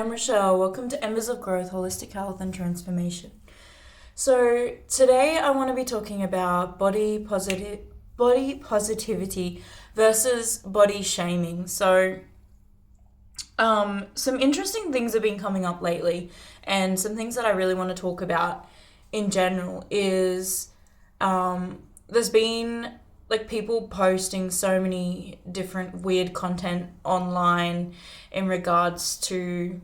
I'm Rochelle. Welcome to Embers of Growth, Holistic Health and Transformation. So today I want to be talking about body positivity versus body shaming. Some interesting things have been coming up lately, and some things that I really want to talk about in general is there's been like people posting so many different weird content online in regards to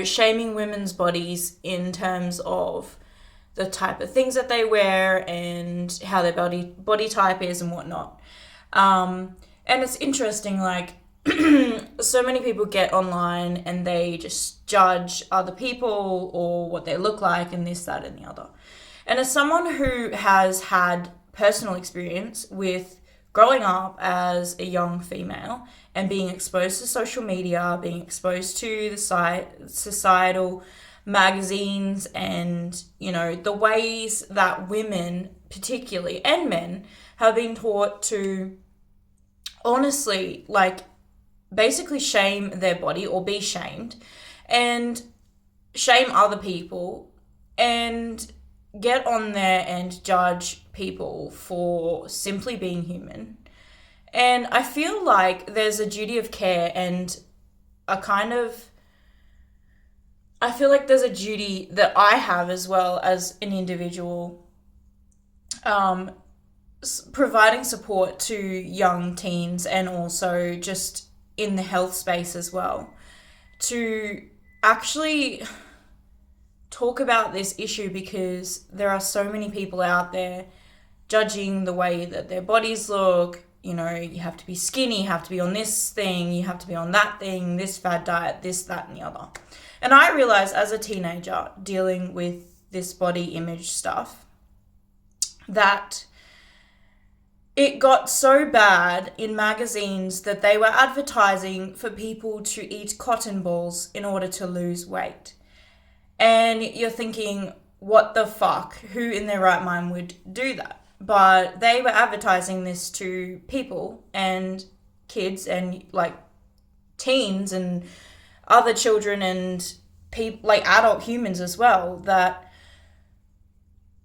shaming women's bodies in terms of the type of things that they wear and how their body type is and whatnot. And it's interesting, like so many people get online and they just judge other people or what they look like and this, that, and the other. And as someone who has had personal experience with growing up as a young female and being exposed to social media, being exposed to the societal magazines and, the ways that women, particularly, and men, have been taught to honestly, basically shame their body or be shamed and shame other people and get on there and judge people for simply being human. And I feel like there's a duty of care and I feel like there's a duty that I have as well as an individual, providing support to young teens and also just in the health space as well, to actually talk about this issue, because there are so many people out there judging the way that their bodies look. You have to be skinny, you have to be on this thing, you have to be on that thing, this fad diet, this, that, and the other. And I realized as a teenager dealing with this body image stuff that it got so bad in magazines that they were advertising for people to eat cotton balls in order to lose weight. And you're thinking, what the fuck? Who in their right mind would do that? But they were advertising this to people and kids and teens and other children and people, adult humans as well, that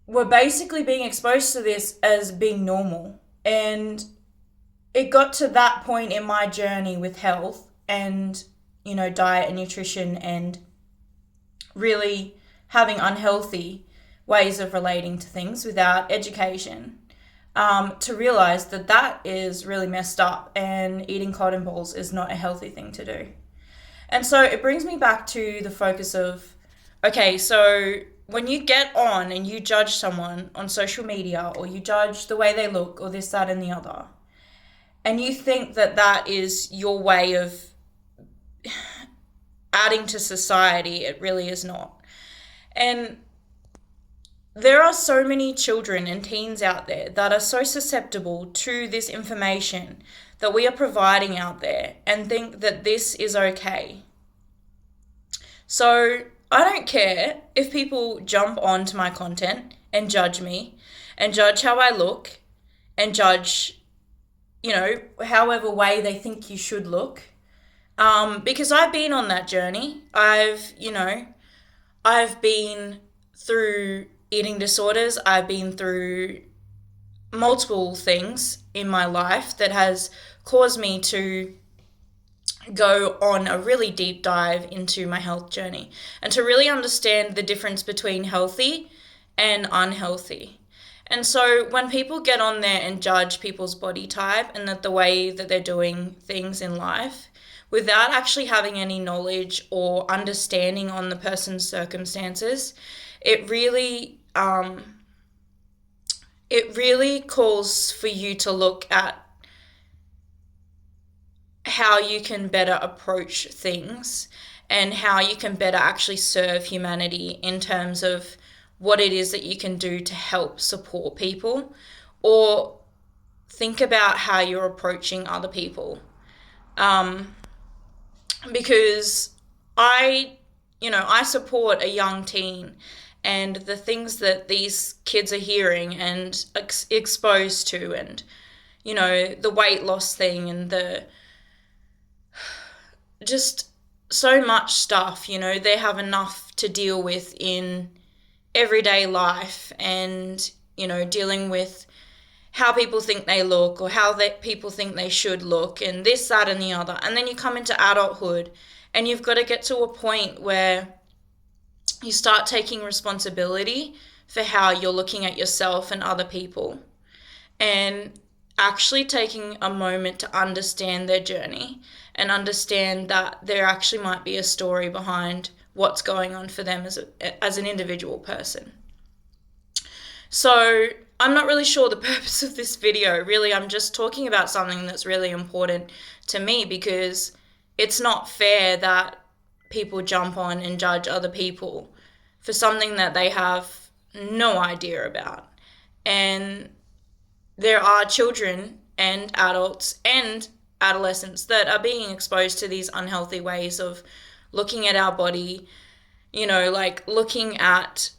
were basically being exposed to this as being normal. And it got to that point in my journey with health and, diet and nutrition and really having unhealthy ways of relating to things without education, to realize that is really messed up and eating cotton balls is not a healthy thing to do. And so it brings me back to the focus of, okay, so when you get on and you judge someone on social media or you judge the way they look or this, that, and the other, and you think that is your way of adding to society, it really is not. And there are so many children and teens out there that are so susceptible to this information that we are providing out there and think that this is okay. So I don't care if people jump onto my content and judge me and judge how I look and judge, however way they think you should look. Because I've been on that journey. I've been through eating disorders. I've been through multiple things in my life that has caused me to go on a really deep dive into my health journey and to really understand the difference between healthy and unhealthy. And so when people get on there and judge people's body type and that the way that they're doing things in life without actually having any knowledge or understanding on the person's circumstances, it really calls for you to look at how you can better approach things and how you can better actually serve humanity in terms of what it is that you can do to help support people, or think about how you're approaching other people. Because I support a young teen, and the things that these kids are hearing and exposed to, and, the weight loss thing and the just so much stuff, they have enough to deal with in everyday life, and, dealing with how people think they look, or how people think they should look, and this, that, and the other. And then you come into adulthood, and you've got to get to a point where you start taking responsibility for how you're looking at yourself and other people, and actually taking a moment to understand their journey and understand that there actually might be a story behind what's going on for them as an individual person. So I'm not really sure the purpose of this video. Really, I'm just talking about something that's really important to me, because it's not fair that people jump on and judge other people for something that they have no idea about. And there are children and adults and adolescents that are being exposed to these unhealthy ways of looking at our body, like looking at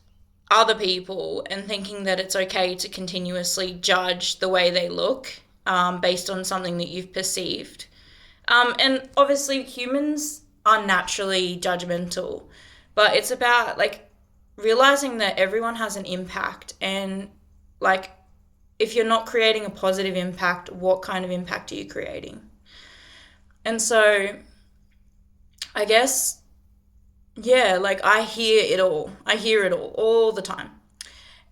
other people and thinking that it's okay to continuously judge the way they look, based on something that you've perceived. And obviously humans are naturally judgmental, but it's about realizing that everyone has an impact, and if you're not creating a positive impact, what kind of impact are you creating? And so I guess, yeah, I hear it all. I hear it all the time.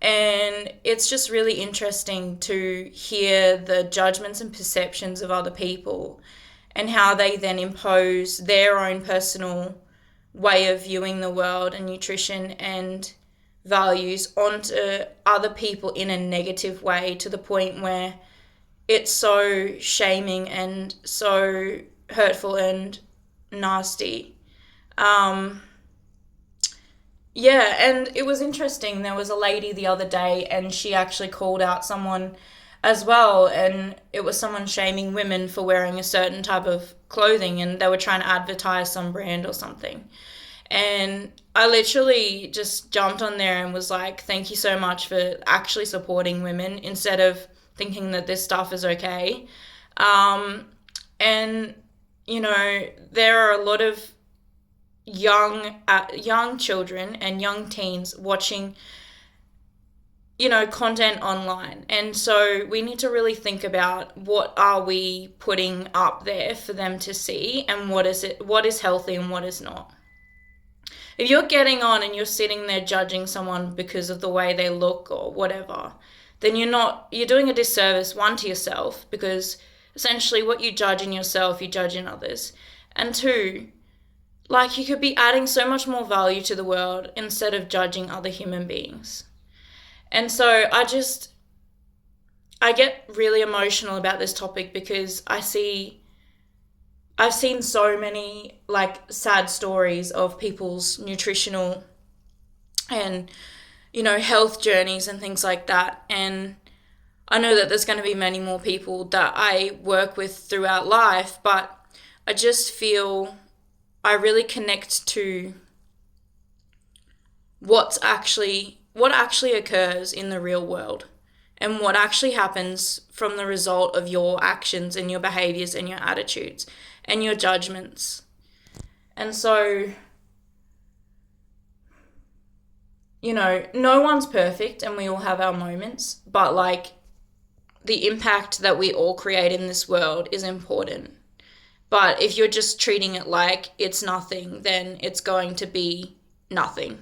And it's just really interesting to hear the judgments and perceptions of other people, and how they then impose their own personal way of viewing the world and nutrition and values onto other people in a negative way, to the point where it's so shaming and so hurtful and nasty. Yeah, and it was interesting. There was a lady the other day, and she actually called out someone as well, and it was someone shaming women for wearing a certain type of clothing, and they were trying to advertise some brand or something. And I literally just jumped on there and was like, thank you so much for actually supporting women instead of thinking that this stuff is okay. And, there are a lot of young children and young teens watching, content online. And so we need to really think about what are we putting up there for them to see, and what is healthy and what is not. If you're getting on and you're sitting there judging someone because of the way they look or whatever, then you're doing a disservice, one, to yourself, because essentially what you judge in yourself, you judge in others. And two, you could be adding so much more value to the world instead of judging other human beings. And so I get really emotional about this topic, because I've seen so many sad stories of people's nutritional and, health journeys and things like that. And I know that there's going to be many more people that I work with throughout life, but I just feel I really connect to what actually occurs in the real world, and what actually happens from the result of your actions and your behaviors and your attitudes and your judgments. And so, no one's perfect, and we all have our moments, but the impact that we all create in this world is important. But if you're just treating it like it's nothing, then it's going to be nothing.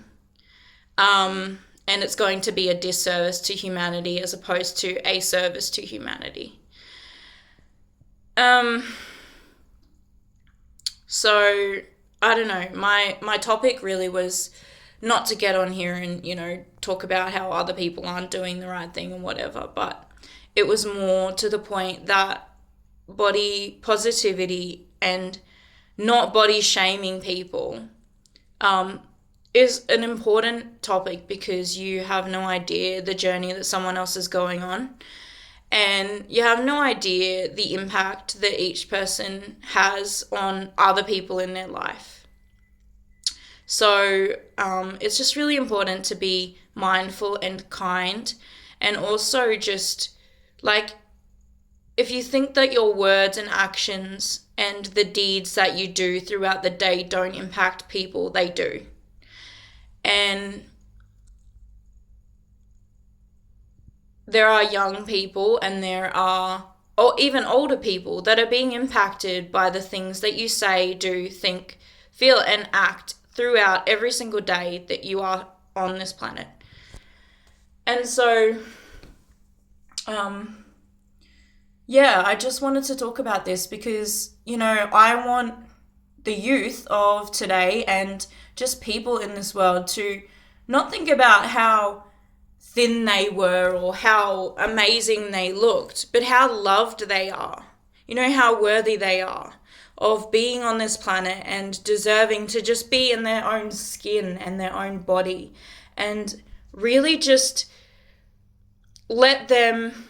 And it's going to be a disservice to humanity as opposed to a service to humanity. So, I don't know, my topic really was not to get on here and, talk about how other people aren't doing the right thing or whatever, but it was more to the point that body positivity and not body shaming people is an important topic, because you have no idea the journey that someone else is going on, and you have no idea the impact that each person has on other people in their life. So it's just really important to be mindful and kind, and also just if you think that your words and actions and the deeds that you do throughout the day don't impact people, they do. And there are young people and there are, or even older people, that are being impacted by the things that you say, do, think, feel, and act throughout every single day that you are on this planet. And so, I just wanted to talk about this because, I want the youth of today and just people in this world to not think about how thin they were or how amazing they looked, but how loved they are. How worthy they are of being on this planet and deserving to just be in their own skin and their own body, and really just let them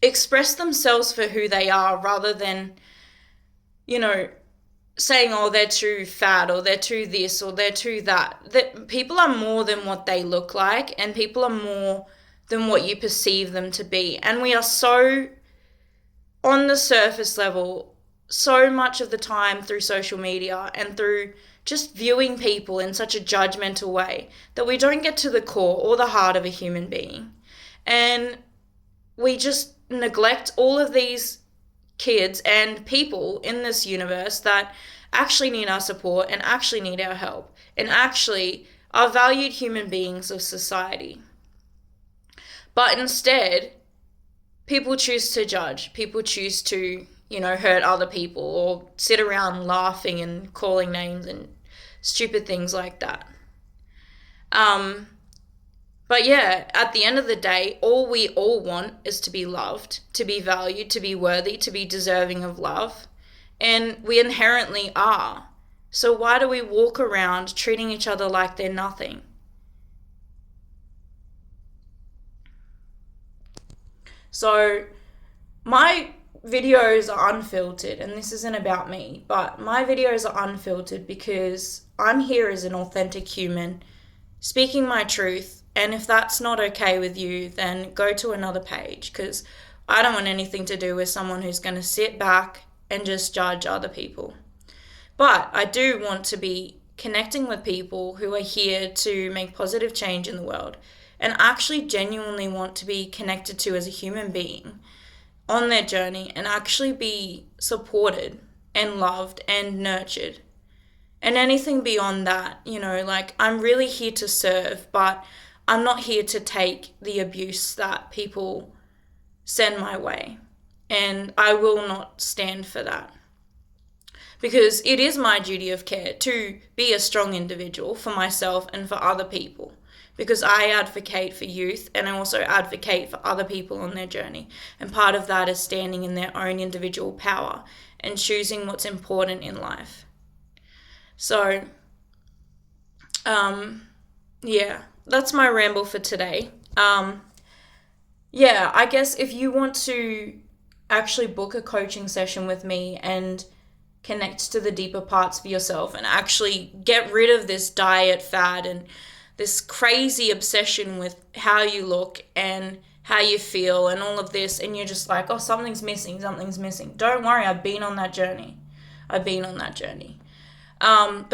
express themselves for who they are, rather than, saying, oh, they're too fat or they're too this or they're too that. That people are more than what they look like, and people are more than what you perceive them to be. And we are so on the surface level so much of the time through social media and through just viewing people in such a judgmental way that we don't get to the core or the heart of a human being. And we just neglect all of these kids and people in this universe that actually need our support and actually need our help and actually are valued human beings of society. But instead, people choose to judge. People choose to, hurt other people or sit around laughing and calling names and stupid things like that. But yeah, at the end of the day, all we all want is to be loved, to be valued, to be worthy, to be deserving of love. And we inherently are. So why do we walk around treating each other like they're nothing? So my videos are unfiltered, and this isn't about me, but my videos are unfiltered because I'm here as an authentic human, speaking my truth. And if that's not okay with you, then go to another page, because I don't want anything to do with someone who's going to sit back and just judge other people. But I do want to be connecting with people who are here to make positive change in the world and actually genuinely want to be connected to as a human being on their journey and actually be supported and loved and nurtured. And anything beyond that, I'm really here to serve, but I'm not here to take the abuse that people send my way. And I will not stand for that. Because it is my duty of care to be a strong individual for myself and for other people. Because I advocate for youth and I also advocate for other people on their journey. And part of that is standing in their own individual power and choosing what's important in life. So, that's my ramble for today. I guess if you want to actually book a coaching session with me and connect to the deeper parts of yourself and actually get rid of this diet fad and this crazy obsession with how you look and how you feel and all of this, and you're just like, oh, something's missing. Don't worry, I've been on that journey. But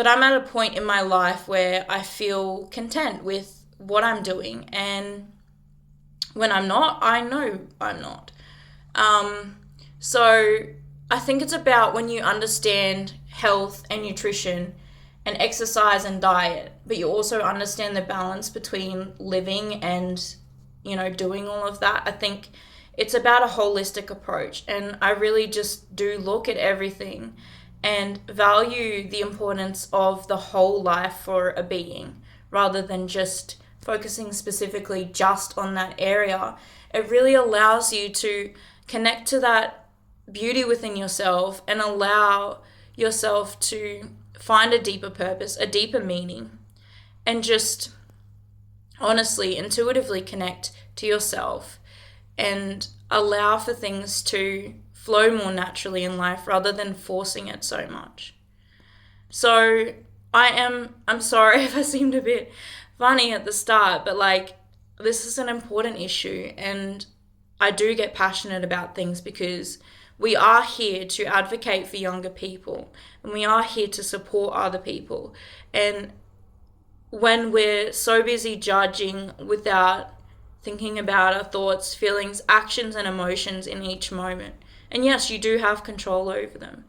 I'm at a point in my life where I feel content with what I'm doing, and when I'm not, I know I'm not. So I think it's about when you understand health and nutrition and exercise and diet, but you also understand the balance between living and, doing all of that. I think it's about a holistic approach, and I really just do look at everything and value the importance of the whole life for a being rather than just focusing specifically just on that area. It really allows you to connect to that beauty within yourself and allow yourself to find a deeper purpose, a deeper meaning, and just honestly, intuitively connect to yourself and allow for things to flow more naturally in life rather than forcing it so much. So I'm sorry if I seemed a bit funny at the start, but this is an important issue, and I do get passionate about things because we are here to advocate for younger people, and we are here to support other people. And when we're so busy judging without thinking about our thoughts, feelings, actions, and emotions in each moment, and yes, you do have control over them.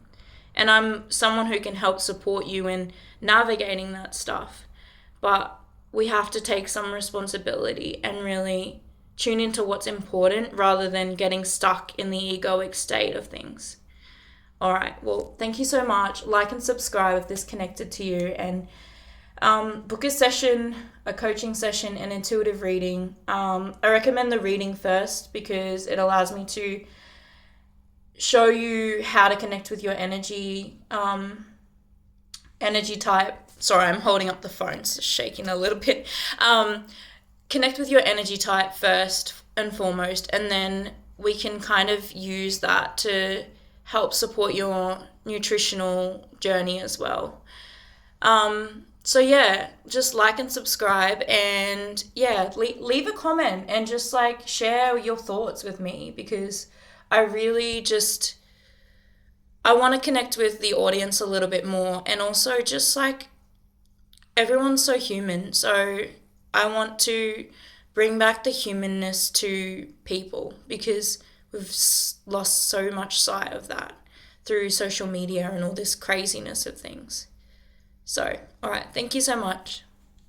And I'm someone who can help support you in navigating that stuff. But we have to take some responsibility and really tune into what's important rather than getting stuck in the egoic state of things. All right, well, thank you so much. Like and subscribe if this connected to you, and book a session, a coaching session, an intuitive reading. I recommend the reading first because it allows me to show you how to connect with your energy type. Sorry, I'm holding up the phone, it's shaking a little bit. Connect with your energy type first and foremost, and then we can kind of use that to help support your nutritional journey as well. So yeah, just like and subscribe, and yeah, leave a comment and just like share your thoughts with me, because I really just, I want to connect with the audience a little bit more, and also just like everyone's so human, so I want to bring back the humanness to people, because we've lost so much sight of that through social media and all this craziness of things. So, all right, thank you so much.